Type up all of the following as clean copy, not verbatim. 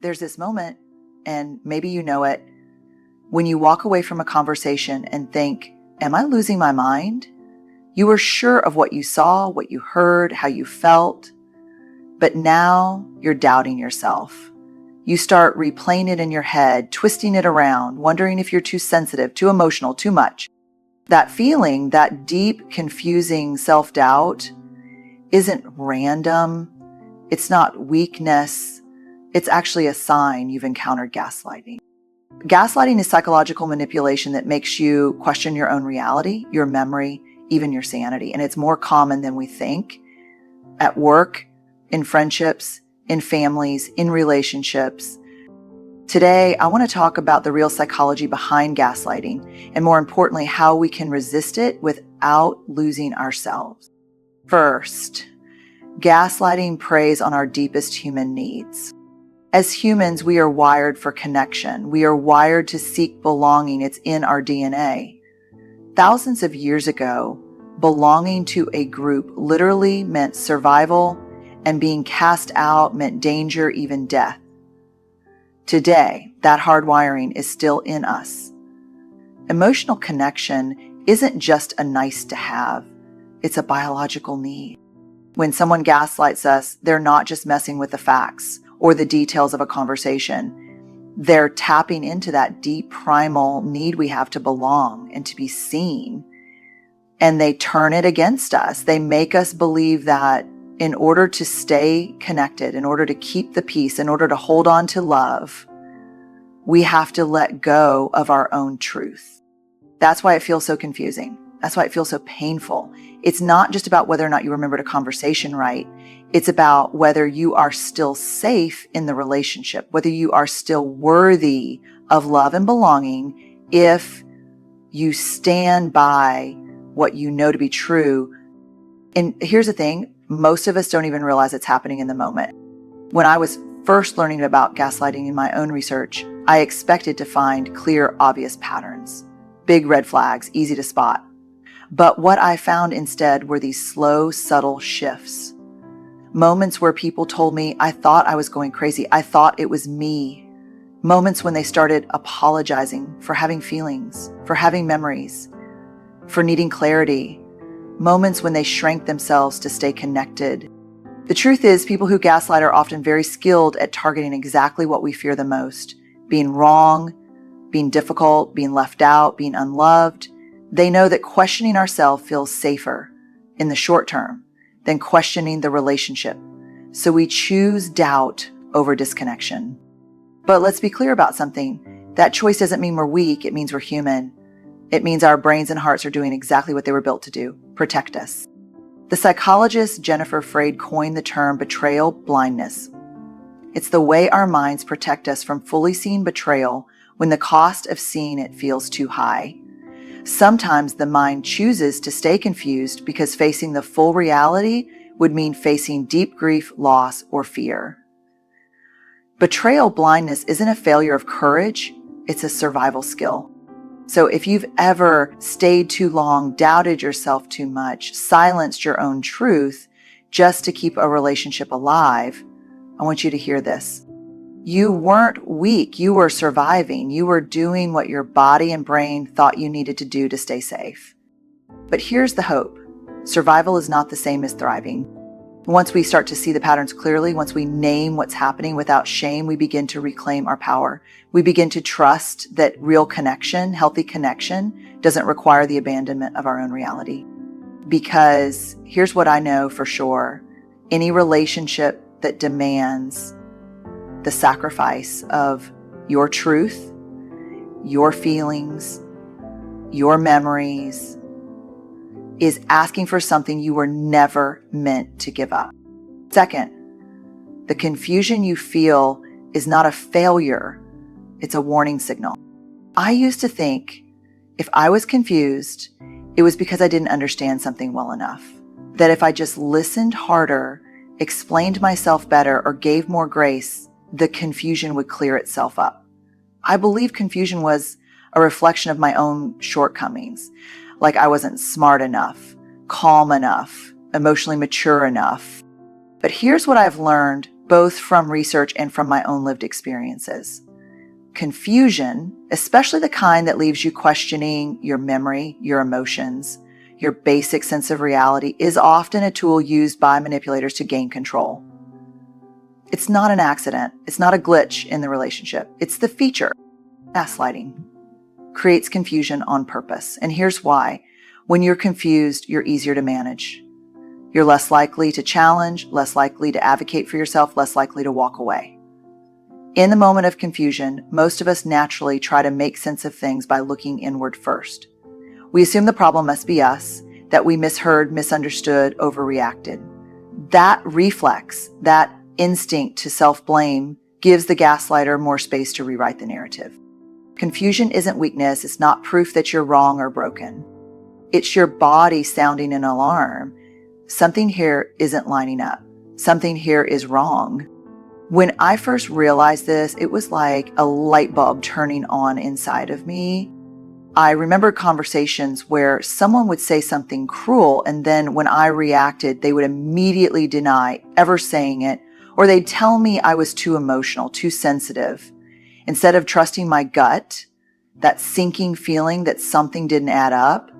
there's this moment, and maybe you know it, when you walk away from a conversation and think, am I losing my mind? You were sure of what you saw, what you heard, how you felt, but now you're doubting yourself. You start replaying it in your head, twisting it around, wondering if you're too sensitive, too emotional, too much. That feeling, that deep, confusing self-doubt isn't random. It's not weakness. It's actually a sign you've encountered gaslighting. Gaslighting is psychological manipulation that makes you question your own reality, your memory, even your sanity. And it's more common than we think at work, in friendships, in families, in relationships. Today, I want to talk about the real psychology behind gaslighting, and more importantly, how we can resist it without losing ourselves. First, gaslighting preys on our deepest human needs. As humans, we are wired for connection. We are wired to seek belonging. It's in our DNA. Thousands of years ago, belonging to a group literally meant survival, and being cast out meant danger, even death. Today, that hardwiring is still in us. Emotional connection isn't just a nice to have, it's a biological need. When someone gaslights us, they're not just messing with the facts or the details of a conversation. They're tapping into that deep primal need we have to belong and to be seen. And they turn it against us. They make us believe that in order to stay connected, in order to keep the peace, in order to hold on to love, we have to let go of our own truth. That's why it feels so confusing. That's why it feels so painful. It's not just about whether or not you remembered a conversation right. It's about whether you are still safe in the relationship, whether you are still worthy of love and belonging if you stand by what you know to be true. And here's the thing, most of us don't even realize it's happening in the moment. When I was first learning about gaslighting in my own research, I expected to find clear, obvious patterns, big red flags, easy to spot. But what I found instead were these slow, subtle shifts. Moments where people told me, I thought I was going crazy. I thought it was me. Moments when they started apologizing for having feelings, for having memories, for needing clarity. Moments when they shrank themselves to stay connected. The truth is, people who gaslight are often very skilled at targeting exactly what we fear the most. Being wrong, being difficult, being left out, being unloved. They know that questioning ourselves feels safer in the short term than questioning the relationship. So we choose doubt over disconnection. But let's be clear about something. That choice doesn't mean we're weak. It means we're human. It means our brains and hearts are doing exactly what they were built to do, protect us. The psychologist Jennifer Freyd coined the term betrayal blindness. It's the way our minds protect us from fully seeing betrayal when the cost of seeing it feels too high. Sometimes the mind chooses to stay confused because facing the full reality would mean facing deep grief, loss, or fear. Betrayal blindness isn't a failure of courage, it's a survival skill. So if you've ever stayed too long, doubted yourself too much, silenced your own truth just to keep a relationship alive, I want you to hear this. You weren't weak. You were surviving. You were doing what your body and brain thought you needed to do to stay safe. But here's the hope. Survival is not the same as thriving. Once we start to see the patterns clearly, once we name what's happening without shame, we begin to reclaim our power. We begin to trust that real connection, healthy connection, doesn't require the abandonment of our own reality. Because here's what I know for sure. Any relationship that demands the sacrifice of your truth, your feelings, your memories, is asking for something you were never meant to give up. Second, the confusion you feel is not a failure, it's a warning signal. I used to think if I was confused, it was because I didn't understand something well enough. That if I just listened harder, explained myself better, or gave more grace, the confusion would clear itself up. I believe confusion was a reflection of my own shortcomings. Like I wasn't smart enough, calm enough, emotionally mature enough. But here's what I've learned both from research and from my own lived experiences. Confusion, especially the kind that leaves you questioning your memory, your emotions, your basic sense of reality, is often a tool used by manipulators to gain control. It's not an accident. It's not a glitch in the relationship. It's the feature. Gaslighting creates confusion on purpose. And here's why. When you're confused, you're easier to manage. You're less likely to challenge, less likely to advocate for yourself, less likely to walk away. In the moment of confusion, most of us naturally try to make sense of things by looking inward first. We assume the problem must be us, that we misheard, misunderstood, overreacted. That reflex, that instinct to self-blame, gives the gaslighter more space to rewrite the narrative. Confusion isn't weakness. It's not proof that you're wrong or broken. It's your body sounding an alarm. Something here isn't lining up. Something here is wrong. When I first realized this, it was like a light bulb turning on inside of me. I remember conversations where someone would say something cruel, and then when I reacted, they would immediately deny ever saying it, or they'd tell me I was too emotional, too sensitive. Instead of trusting my gut, that sinking feeling that something didn't add up,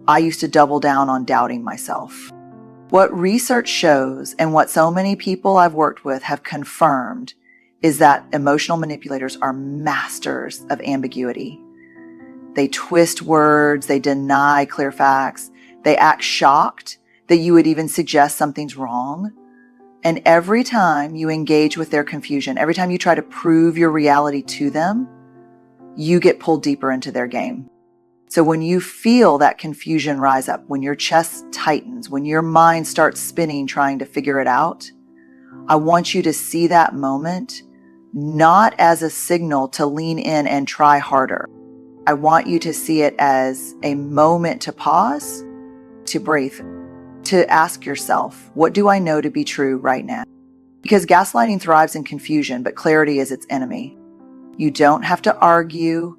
I used to double down on doubting myself. What research shows, and what so many people I've worked with have confirmed, is that emotional manipulators are masters of ambiguity. They twist words, they deny clear facts, they act shocked that you would even suggest something's wrong. And every time you engage with their confusion, every time you try to prove your reality to them, you get pulled deeper into their game. So when you feel that confusion rise up, when your chest tightens, when your mind starts spinning trying to figure it out, I want you to see that moment not as a signal to lean in and try harder. I want you to see it as a moment to pause, to breathe, to ask yourself, what do I know to be true right now? Because gaslighting thrives in confusion, but clarity is its enemy. You don't have to argue.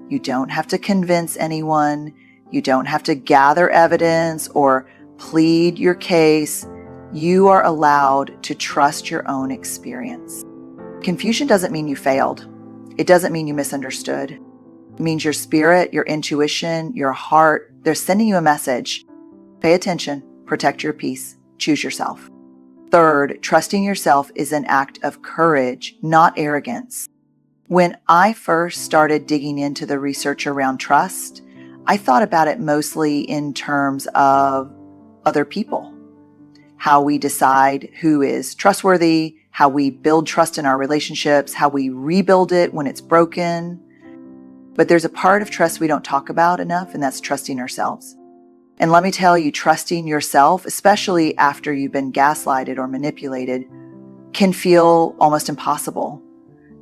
You don't have to convince anyone. You don't have to gather evidence or plead your case. You are allowed to trust your own experience. Confusion doesn't mean you failed. It doesn't mean you misunderstood. It means your spirit, your intuition, your heart, they're sending you a message. Pay attention, protect your peace, choose yourself. Third, trusting yourself is an act of courage, not arrogance. When I first started digging into the research around trust, I thought about it mostly in terms of other people, how we decide who is trustworthy, how we build trust in our relationships, how we rebuild it when it's broken. But there's a part of trust we don't talk about enough, and that's trusting ourselves. And let me tell you, trusting yourself, especially after you've been gaslighted or manipulated, can feel almost impossible.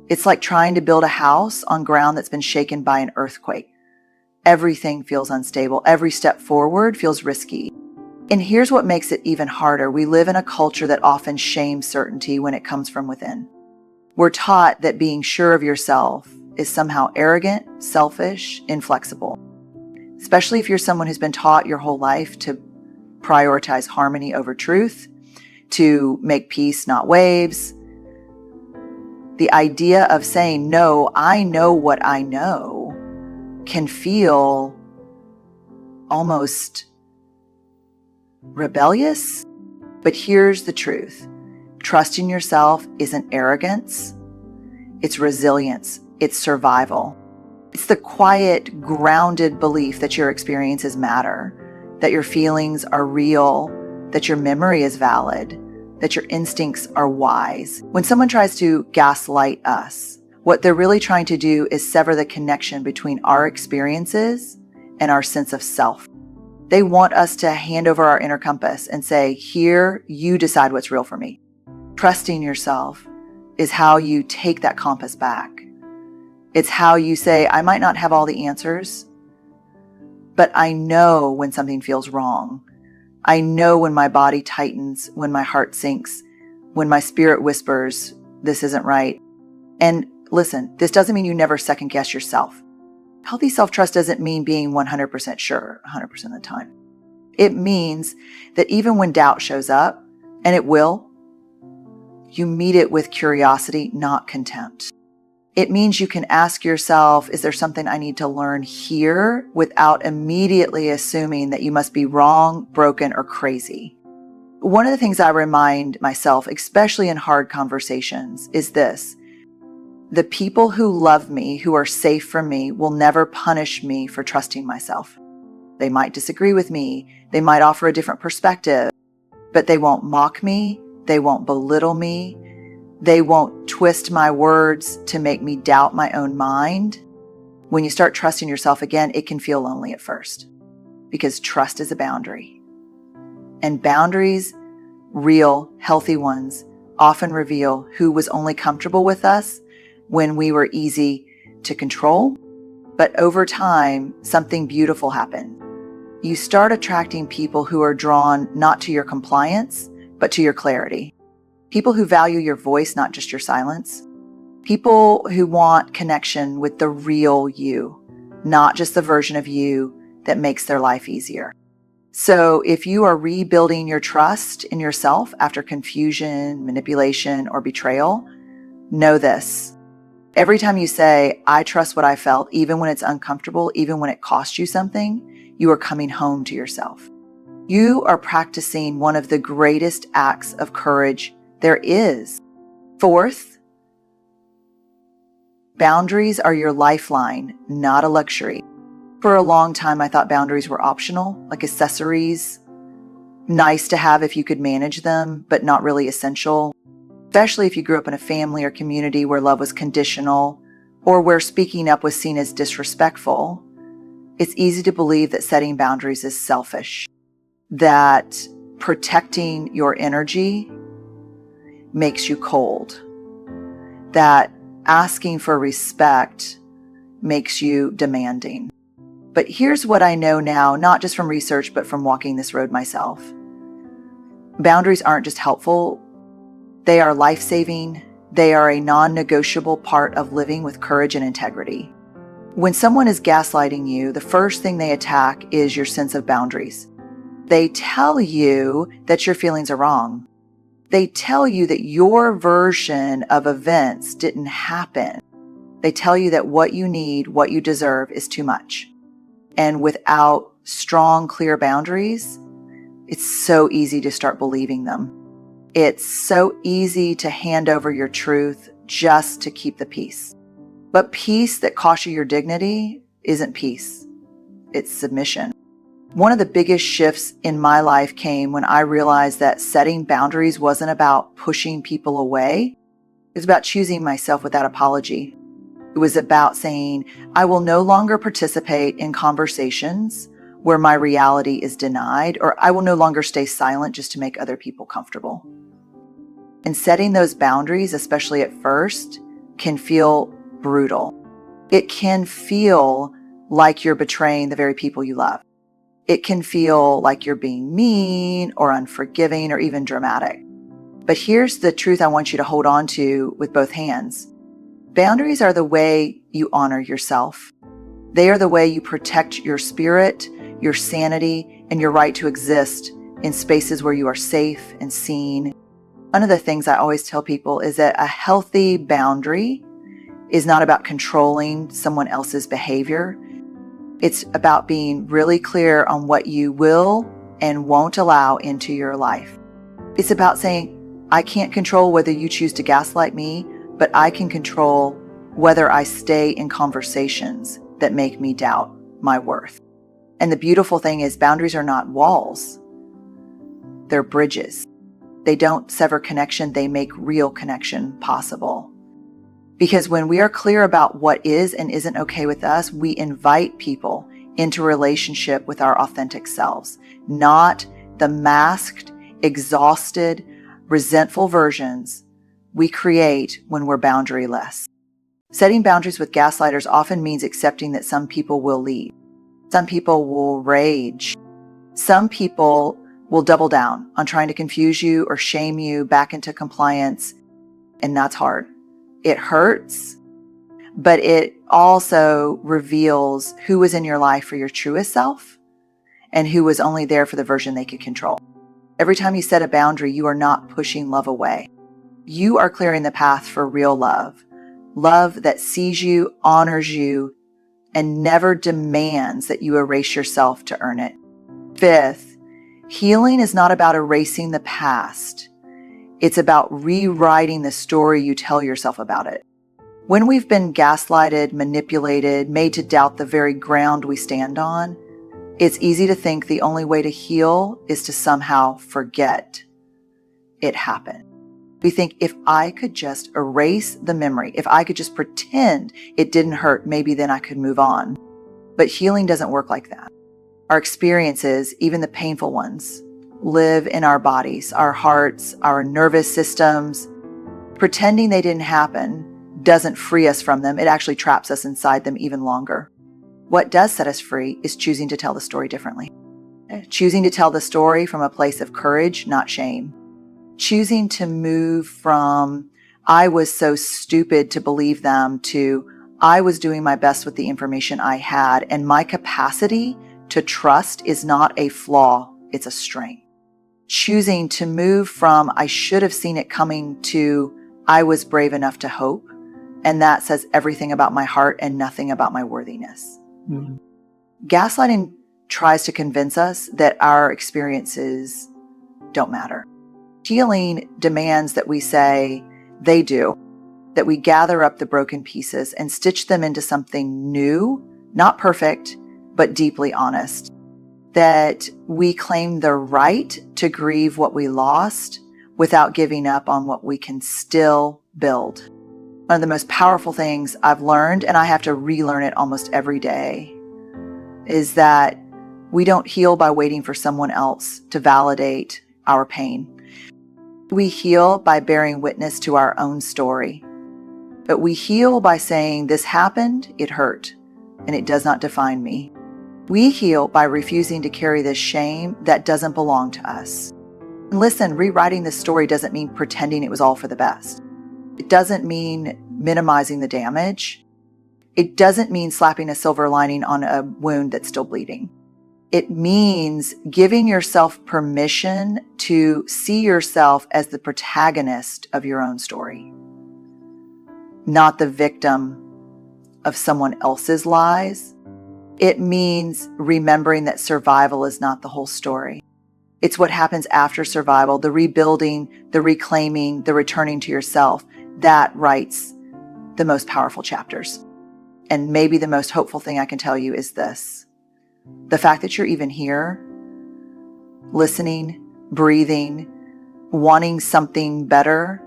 It's like trying to build a house on ground that's been shaken by an earthquake. Everything feels unstable. Every step forward feels risky. And here's what makes it even harder. We live in a culture that often shames certainty when it comes from within. We're taught that being sure of yourself is somehow arrogant, selfish, inflexible. Especially if you're someone who's been taught your whole life to prioritize harmony over truth, to make peace, not waves. The idea of saying, no, I know what I know, can feel almost rebellious. But here's the truth. Trusting yourself isn't arrogance. It's resilience. It's survival. It's the quiet, grounded belief that your experiences matter, that your feelings are real, that your memory is valid, that your instincts are wise. When someone tries to gaslight us, what they're really trying to do is sever the connection between our experiences and our sense of self. They want us to hand over our inner compass and say, here, you decide what's real for me. Trusting yourself is how you take that compass back. It's how you say, I might not have all the answers, but I know when something feels wrong. I know when my body tightens, when my heart sinks, when my spirit whispers, this isn't right. And listen, this doesn't mean you never second guess yourself. Healthy self-trust doesn't mean being 100% sure 100% of the time. It means that even when doubt shows up, and it will, You meet it with curiosity, not contempt. It means you can ask yourself, is there something I need to learn here, without immediately assuming that you must be wrong, broken, or crazy. One of the things I remind myself, especially in hard conversations, is this: the people who love me, who are safe for me, will never punish me for trusting myself. They might disagree with me. They might offer a different perspective, but they won't mock me. They won't belittle me. They won't twist my words to make me doubt my own mind. When you start trusting yourself again, it can feel lonely at first, because trust is a boundary. And boundaries, real, healthy ones, often reveal who was only comfortable with us when we were easy to control. But over time, something beautiful happened. You start attracting people who are drawn not to your compliance, but to your clarity. People who value your voice, not just your silence. People who want connection with the real you, not just the version of you that makes their life easier. So if you are rebuilding your trust in yourself after confusion, manipulation, or betrayal, know this: every time you say, I trust what I felt, even when it's uncomfortable, even when it cost you something, you are coming home to yourself. You are practicing one of the greatest acts of courage there is. Fourth, boundaries are your lifeline, not a luxury. For a long time, I thought boundaries were optional, like accessories, nice to have if you could manage them, but not really essential, especially if you grew up in a family or community where love was conditional, or where speaking up was seen as disrespectful. It's easy to believe that setting boundaries is selfish, that protecting your energy makes you cold, that asking for respect makes you demanding. But here's what I know now, not just from research, but from walking this road myself. Boundaries aren't just helpful. They are life-saving. They are a non-negotiable part of living with courage and integrity. When someone is gaslighting you, the first thing they attack is your sense of boundaries. They tell you that your feelings are wrong. They tell you that your version of events didn't happen. They tell you that what you need, what you deserve, is too much. And without strong, clear boundaries, it's so easy to start believing them. It's so easy to hand over your truth just to keep the peace. But peace that costs you your dignity isn't peace. It's submission. One of the biggest shifts in my life came when I realized that setting boundaries wasn't about pushing people away. It was about choosing myself without apology. It was about saying, I will no longer participate in conversations where my reality is denied, or I will no longer stay silent just to make other people comfortable. And setting those boundaries, especially at first, can feel brutal. It can feel like you're betraying the very people you love. It can feel like you're being mean or unforgiving or even dramatic. But here's the truth I want you to hold on to with both hands. Boundaries are the way you honor yourself. They are the way you protect your spirit, your sanity, and your right to exist in spaces where you are safe and seen. One of the things I always tell people is that a healthy boundary is not about controlling someone else's behavior. It's about being really clear on what you will and won't allow into your life. It's about saying, I can't control whether you choose to gaslight me, but I can control whether I stay in conversations that make me doubt my worth. And the beautiful thing is, boundaries are not walls. They're bridges. They don't sever connection. They make real connection possible. Because when we are clear about what is and isn't okay with us, we invite people into a relationship with our authentic selves, not the masked, exhausted, resentful versions we create when we're boundaryless. Setting boundaries with gaslighters often means accepting that some people will leave. Some people will rage. Some people will double down on trying to confuse you or shame you back into compliance. And that's hard. It hurts, but it also reveals who was in your life for your truest self and who was only there for the version they could control. Every time you set a boundary, you are not pushing love away. You are clearing the path for real love. Love that sees you, honors you, and never demands that you erase yourself to earn it. Fifth, healing is not about erasing the past. It's about rewriting the story you tell yourself about it. When we've been gaslighted, manipulated, made to doubt the very ground we stand on, it's easy to think the only way to heal is to somehow forget it happened. We think, if I could just erase the memory, if I could just pretend it didn't hurt, maybe then I could move on. But healing doesn't work like that. Our experiences, even the painful ones, live in our bodies, our hearts, our nervous systems. Pretending they didn't happen doesn't free us from them. It actually traps us inside them even longer. What does set us free is choosing to tell the story differently. Choosing to tell the story from a place of courage, not shame. Choosing to move from, I was so stupid to believe them, to, I was doing my best with the information I had, and my capacity to trust is not a flaw, it's a strength. Choosing to move from, I should have seen it coming, to, I was brave enough to hope, and that says everything about my heart and nothing about my worthiness. Mm-hmm. Gaslighting tries to convince us that our experiences don't matter. Healing demands that we say they do, that we gather up the broken pieces and stitch them into something new, not perfect, but deeply honest. That we claim the right to grieve what we lost without giving up on what we can still build. One of the most powerful things I've learned, and I have to relearn it almost every day, is that we don't heal by waiting for someone else to validate our pain. We heal by bearing witness to our own story. But we heal by saying, this happened, it hurt, and it does not define me. We heal by refusing to carry this shame that doesn't belong to us. And listen, rewriting this story doesn't mean pretending it was all for the best. It doesn't mean minimizing the damage. It doesn't mean slapping a silver lining on a wound that's still bleeding. It means giving yourself permission to see yourself as the protagonist of your own story, not the victim of someone else's lies. It means remembering that survival is not the whole story. It's what happens after survival, the rebuilding, the reclaiming, the returning to yourself, that writes the most powerful chapters. And maybe the most hopeful thing I can tell you is this. The fact that you're even here, listening, breathing, wanting something better,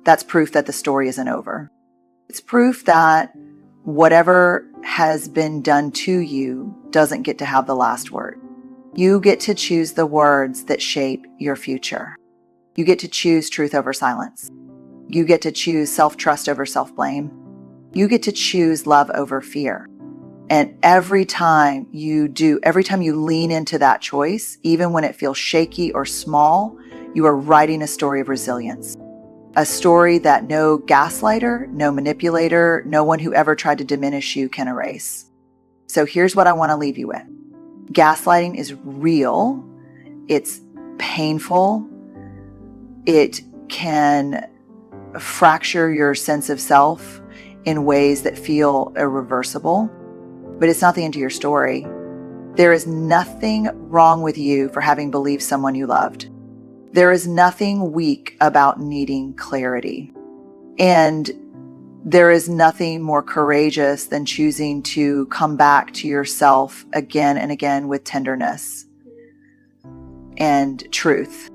that's proof that the story isn't over. It's proof that whatever has been done to you doesn't get to have the last word. You get to choose the words that shape your future. You get to choose truth over silence. You get to choose self-trust over self-blame. You get to choose love over fear. And every time you lean into that choice, even when it feels shaky or small, you are writing a story of resilience. A story that no gaslighter, no manipulator, no one who ever tried to diminish you can erase. So here's what I want to leave you with. Gaslighting is real. It's painful. It can fracture your sense of self in ways that feel irreversible. But it's not the end of your story. There is nothing wrong with you for having believed someone you loved. There is nothing weak about needing clarity. And there is nothing more courageous than choosing to come back to yourself again and again with tenderness and truth.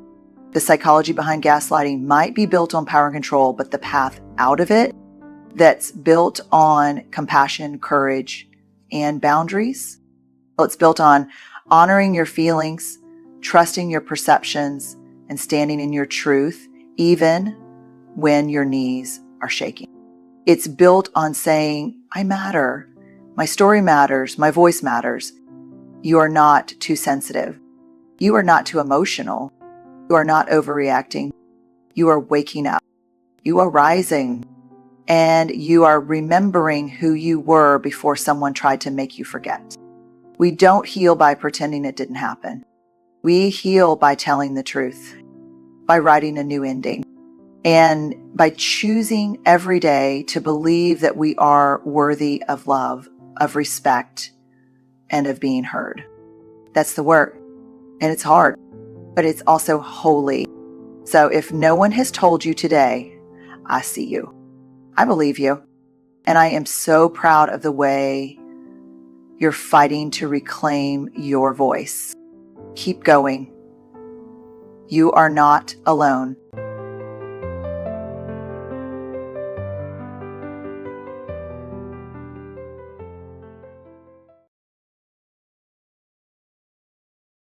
The psychology behind gaslighting might be built on power and control, but the path out of it that's built on compassion, courage, and boundaries. Well, it's built on honoring your feelings, trusting your perceptions, and standing in your truth, even when your knees are shaking. It's built on saying, I matter. My story matters. My voice matters. You are not too sensitive. You are not too emotional. You are not overreacting. You are waking up. You are rising. And you are remembering who you were before someone tried to make you forget. We don't heal by pretending it didn't happen. We heal by telling the truth, by writing a new ending. And by choosing every day to believe that we are worthy of love, of respect, and of being heard. That's the work. And it's hard, but it's also holy. So if no one has told you today, I see you. I believe you. And I am so proud of the way you're fighting to reclaim your voice. Keep going. You are not alone.